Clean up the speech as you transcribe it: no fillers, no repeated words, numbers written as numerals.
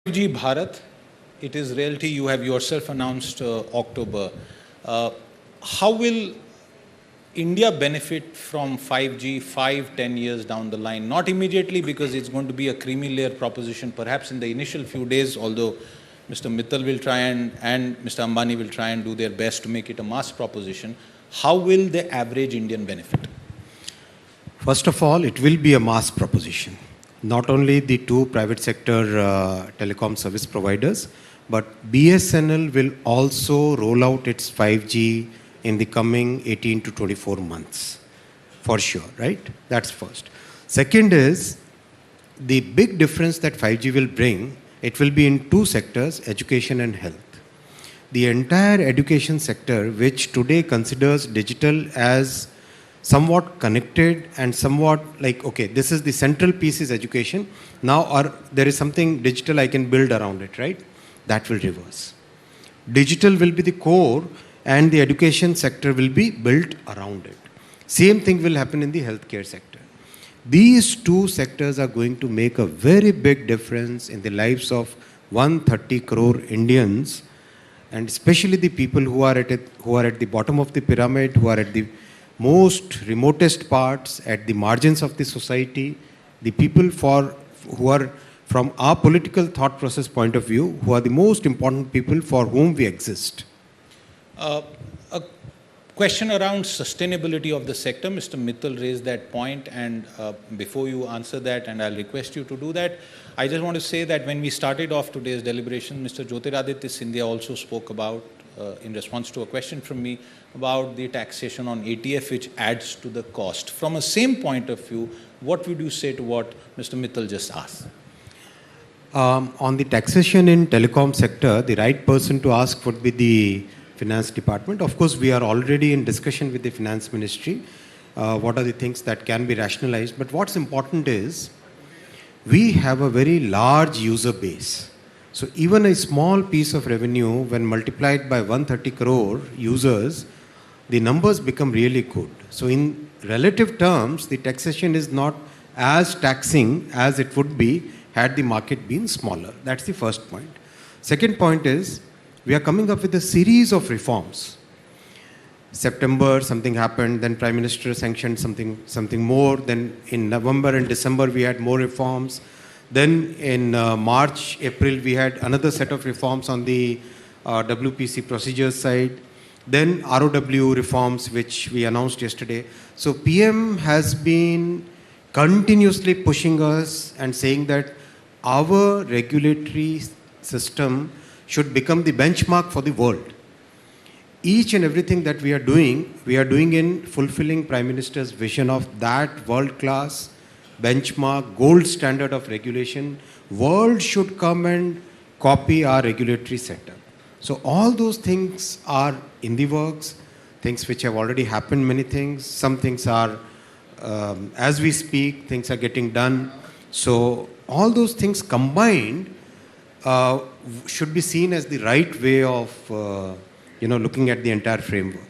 5G Bharat, it is reality. You have yourself announced October. How will India benefit from 5G 5-10 years down the line? Not immediately, because it's going to be a creamy layer proposition, perhaps in the initial few days, although Mr. Mittal will try and Mr. Ambani will try and do their best to make it a mass proposition. How will the average Indian benefit? First of all, it will be a mass proposition. Not only the two private sector telecom service providers, but BSNL will also roll out its 5G in the coming 18 to 24 months, for sure, right? That's first. Second is, the big difference that 5G will bring, it will be in two sectors, education and health. The entire education sector, which today considers digital as somewhat connected and somewhat like, okay, this is the central piece is education. Now there is something digital I can build around it, right? That will reverse. Digital will be the core and the education sector will be built around it. Same thing will happen in the healthcare sector. These two sectors are going to make a very big difference in the lives of 130 crore Indians, and especially the people who are at the bottom of the pyramid, who are at the most remotest parts, at the margins of the society, the people who are from our political thought process point of view, who are the most important people for whom we exist. A question around sustainability of the sector. Mr. Mittal raised that point, and before you answer that, and I'll request you to do that, I just want to say that when we started off today's deliberation, Mr. Jyotiraditya Scindia also spoke about, in response to a question from me, about the taxation on ATF, which adds to the cost. From a same point of view, what would you say to what Mr. Mittal just asked? On the taxation in telecom sector, the right person to ask would be the Finance Department. Of course, we are already in discussion with the Finance Ministry. What are the things that can be rationalized? But what's important is, we have a very large user base. So even a small piece of revenue, when multiplied by 130 crore users, the numbers become really good. So in relative terms, the taxation is not as taxing as it would be had the market been smaller. That's the first point. Second point is, we are coming up with a series of reforms. September, something happened, then Prime Minister sanctioned something more, then in November and December we had more reforms. Then in March, April, we had another set of reforms on the WPC procedures side. Then ROW reforms, which we announced yesterday. So PM has been continuously pushing us and saying that our regulatory system should become the benchmark for the world. Each and everything that we are doing in fulfilling Prime Minister's vision of that world-class benchmark, gold standard of regulation. World should come and copy our regulatory setup. So all those things are in the works, things which have already happened, many things. Some things are, as we speak, things are getting done. So all those things combined should be seen as the right way of looking at the entire framework.